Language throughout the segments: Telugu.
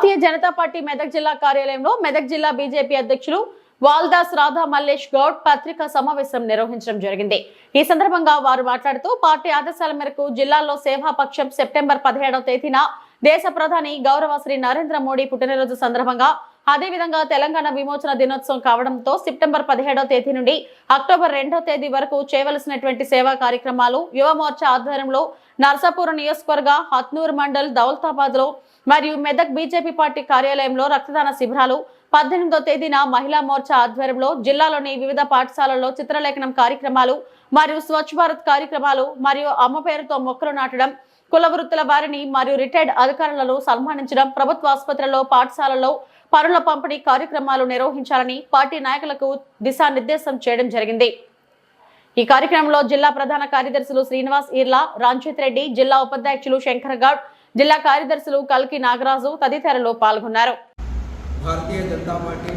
భారతీయ జనతా పార్టీ మెదక్ జిల్లా కార్యాలయంలో మెదక్ జిల్లా బీజేపీ అధ్యక్షులు వాల్దాస్ రాధా మల్లేష్ గౌడ్ పత్రికా సమావేశం నిర్వహించడం జరిగింది. ఈ సందర్భంగా వారు మాట్లాడుతూ పార్టీ ఆదేశాల మేరకు జిల్లాలో సేవాపక్షం సెప్టెంబర్ 17వ తేదీన దేశ ప్రధాని గౌరవ శ్రీ నరేంద్ర మోడీ పుట్టినరోజు సందర్భంగా అదేవిధంగా తెలంగాణ విమోచన దినోత్సవం కావడంతో సెప్టెంబర్ 17వ తేదీ నుండి అక్టోబర్ 2వ తేదీ వరకు చేయవలసినటువంటి సేవా కార్యక్రమాలు యువ మోర్చా ఆధ్వర్యంలో నర్సాపూర్ నియోజకవర్గ హత్నూర్ మండల్ దౌలతాబాద్ లో మరియు మెదక్ బీజేపీ పార్టీ కార్యాలయంలో రక్తదాన శిబిరాలు 18వ తేదీన మహిళా మోర్చా ఆధ్వర్యంలో జిల్లాలోని వివిధ పాఠశాలల్లో చిత్రలేఖనం కార్యక్రమాలు మరియు స్వచ్ఛ భారత్ కార్యక్రమాలు మరియు అమ్మ పేరుతో మొక్కలు నాటడం, కుల వృత్తుల వారిని మరియు రిటైర్డ్ అధికారులను సన్మానించడం, ప్రభుత్వ ఆసుపత్రుల్లో పాఠశాలల్లో పనుల పంపిణీ కార్యక్రమాలు నిర్వహించాలని పార్టీ నాయకులకు దిశానిర్దేశం చేయడం జరిగింది. ఈ కార్యక్రమంలో జిల్లా ప్రధాన కార్యదర్శులు శ్రీనివాస్ ఈర్లా, రాంచిత్ రెడ్డి, జిల్లా ఉపాధ్యక్షులు శంకర్ గౌడ్, జిల్లా కార్యదర్శులు కల్కి నాగరాజు తదితరులు పాల్గొన్నారు. భారతీయ జనతా పార్టీ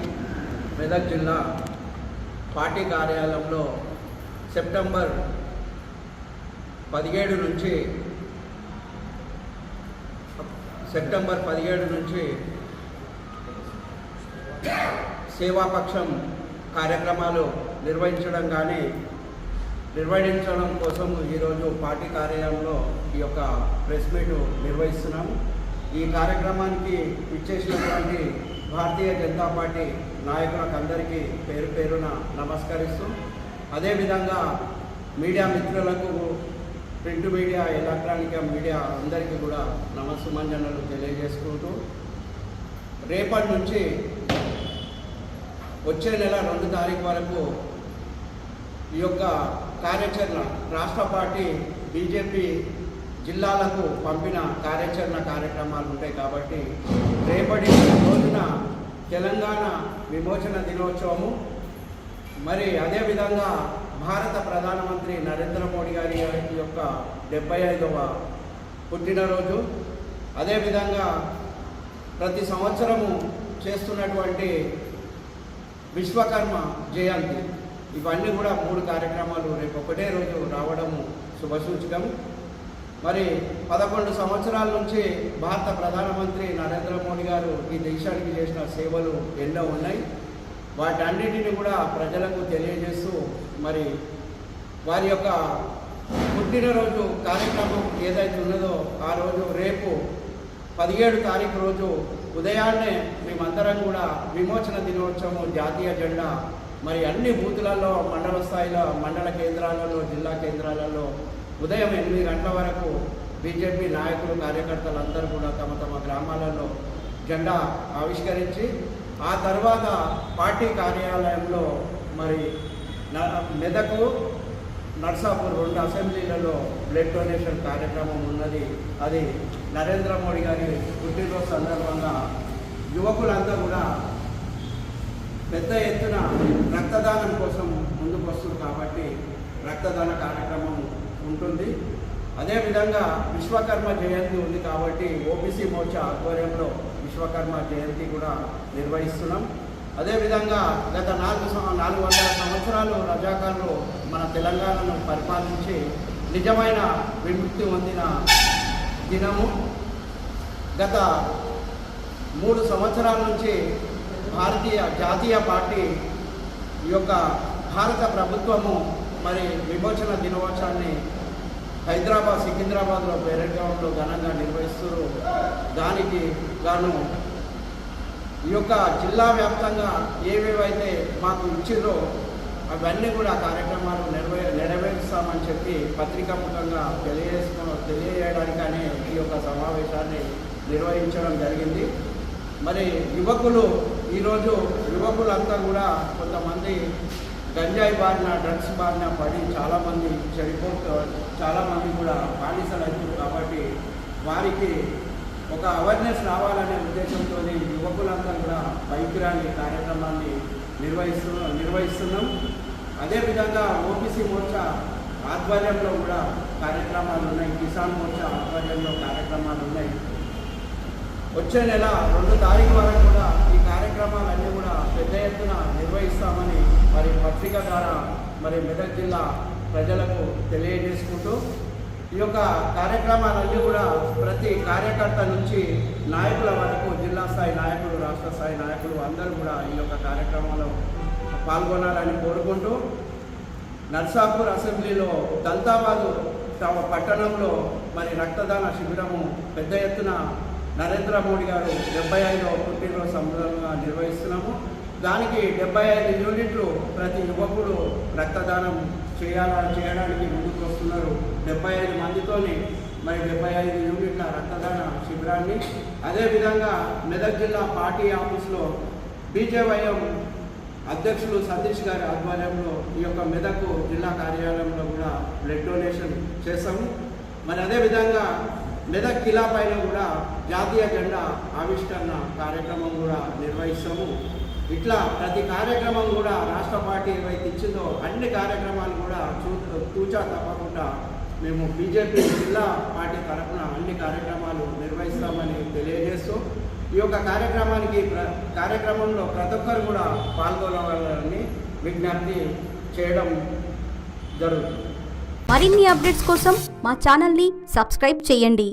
మెదక్ జిల్లా పార్టీ కార్యాలయంలో సెప్టెంబర్ 17 నుంచి సేవాపక్షం కార్యక్రమాలు నిర్వహించడం కోసం ఈరోజు పార్టీ కార్యాలయంలో ఈ యొక్క ప్రెస్ మీట్ నిర్వహిస్తున్నాము. ఈ కార్యక్రమానికి ఇచ్చేసినటువంటి భారతీయ జనతా పార్టీ నాయకులకు అందరికీ పేరు పేరున నమస్కరిస్తూ, అదేవిధంగా మీడియా మిత్రులకు, ప్రింట్ మీడియా, ఎలక్ట్రానిక్ మీడియా అందరికీ కూడా నమస్సుమంజనలు తెలియజేసుకుంటూ, రేపటి నుంచి వచ్చే నెల 2 తారీఖు వరకు ఈ యొక్క కార్యాచరణ రాష్ట్ర పార్టీ బీజేపీ జిల్లాలకు పంపిన కార్యాచరణ కార్యక్రమాలు ఉంటాయి. కాబట్టి రేపటి రోజున తెలంగాణ విమోచన దినోత్సవము, మరి అదేవిధంగా భారత ప్రధానమంత్రి నరేంద్ర మోడీ గారి యొక్క 75వ పుట్టినరోజు, అదేవిధంగా ప్రతి సంవత్సరము చేస్తున్నటువంటి విశ్వకర్మ జయంతి, ఇవన్నీ కూడా 3 కార్యక్రమాలు రేపు ఒకటే రోజు రావడము శుభసూచకం. మరి 11 సంవత్సరాల నుంచి భారత ప్రధానమంత్రి నరేంద్ర మోడీ గారు ఈ దేశానికి చేసిన సేవలు ఎన్నో ఉన్నాయి. వాటన్నిటిని కూడా ప్రజలకు తెలియజేస్తూ, మరి వారి యొక్క పుట్టినరోజు కార్యక్రమం ఏదైతే ఉన్నదో ఆ రోజు రేపు 17 తారీఖు రోజు ఉదయాన్నే మేమందరం కూడా విమోచన దినోత్సవం జాతీయ జెండా మరి అన్ని బూతులలో, మండల స్థాయిలో, మండల కేంద్రాలలో, జిల్లా కేంద్రాలలో ఉదయం 8 గంటల వరకు బీజేపీ నాయకులు, కార్యకర్తలందరూ కూడా తమ తమ గ్రామాలలో జెండా ఆవిష్కరించి, ఆ తర్వాత పార్టీ కార్యాలయంలో మరి మెదకు, నర్సాపూర్ 2 అసెంబ్లీలలో బ్లడ్ డొనేషన్ కార్యక్రమం ఉన్నది. అది నరేంద్ర మోడీ గారి పుట్టినరోజు సందర్భంగా యువకులంతా కూడా పెద్ద ఎత్తున రక్తదానం కోసం ముందుకు వస్తుంది. కాబట్టి రక్తదాన కార్యక్రమం ఉంటుంది. అదేవిధంగా విశ్వకర్మ జయంతి ఉంది కాబట్టి ఓబీసీ మోర్చా ఆధ్వర్యంలో విశ్వకర్మ జయంతి కూడా నిర్వహిస్తున్నాం. అదేవిధంగా గత 400 సంవత్సరాలు రజాకారులు మన తెలంగాణను పరిపాలించి నిజమైన విముక్తి పొందిన దినము. గత 3 సంవత్సరాల నుంచి జాతీయ పార్టీ ఈ యొక్క భారత ప్రభుత్వము మరి విమోచన దినోత్సవాన్ని హైదరాబాద్, సికింద్రాబాద్లో, పేరెంట్ గ్రౌండ్లో ఘనంగా నిర్వహిస్తారు. దానికి గాను ఈ యొక్క జిల్లా వ్యాప్తంగా ఏవేవైతే మాకు ఇచ్చిరో అవన్నీ కూడా కార్యక్రమాలు నెరవేరుస్తామని చెప్పి పత్రికాముఖంగా తెలియజేయడానికనే ఈ యొక్క సమావేశాన్ని నిర్వహించడం జరిగింది. మరి ఈరోజు యువకులంతా కూడా కొంతమంది గంజాయి బారిన, డ్రగ్స్ బారిన పడి చాలామంది చాలామంది కూడా బానిసలు అవుతారు. కాబట్టి వారికి ఒక అవేర్నెస్ రావాలనే ఉద్దేశంతో యువకులంతా కూడా బైక్ ర్యాలీ కార్యక్రమాన్ని నిర్వహిస్తున్నాం. అదేవిధంగా ఓబీసీ మోర్చా ఆధ్వర్యంలో కూడా కార్యక్రమాలు ఉన్నాయి. కిసాన్ మోర్చా ఆధ్వర్యంలో కార్యక్రమాలు ఉన్నాయి. వచ్చే నెల 2 తారీఖు వరకు కూడా ఈ కార్యక్రమాలన్నీ కూడా పెద్ద ఎత్తున నిర్వహిస్తామని మరి పత్రిక ద్వారా మరి మెదక్ జిల్లా ప్రజలకు తెలియజేసుకుంటూ, ఈ యొక్క కార్యక్రమాలన్నీ కూడా ప్రతి కార్యకర్త నుంచి నాయకుల వరకు జిల్లా జిల్లా స్థాయి నాయకులు, రాష్ట్ర స్థాయి నాయకులు అందరూ కూడా ఈ యొక్క కార్యక్రమంలో పాల్గొనాలని కోరుకుంటూ, నర్సాపూర్ అసెంబ్లీలో దల్తాబాదు పట్టణంలో మరి రక్తదాన శిబిరము పెద్ద ఎత్తున నరేంద్ర మోడీ గారు 75వ పుట్టినరోజు సందర్భంగా నిర్వహిస్తున్నాము. దానికి 75 యూనిట్లు ప్రతి యువకుడు రక్తదానం చేయడానికి ముందుకు వస్తున్నారు. 75 మందితోని మరి 75 యూనిట్ల రక్తదాన శిబిరాన్ని, అదేవిధంగా మెదక్ జిల్లా పార్టీ ఆఫీస్లో బీజేవైఎం అధ్యక్షులు సతీష్ గారి ఆధ్వర్యంలో ఈ యొక్క మెదక్ జిల్లా కార్యాలయంలో కూడా బ్లడ్ డొనేషన్ చేస్తాము. మరి అదేవిధంగా మెదక్ కిలా పైన కూడా జాతీయ జెండా ఆవిష్కరణ కార్యక్రమం కూడా నిర్వహిస్తాము. ఇట్లా ప్రతి కార్యక్రమం కూడా రాష్ట్ర పార్టీ ఏవైతే ఇచ్చిందో అన్ని కార్యక్రమాలు కూడా తూచా తప్పకుండా మేము బీజేపీ జిల్లా పార్టీ తరఫున అన్ని కార్యక్రమాలు నిర్వహిస్తామని తెలియజేస్తూ, ఈ యొక్క కార్యక్రమంలో ప్రతి ఒక్కరు కూడా పాల్గొనాలని విజ్ఞప్తి చేయడం జరుగుతుంది. మరిన్ని అప్డేట్స్ కోసం మా ఛానల్ని సబ్స్క్రైబ్ చేయండి.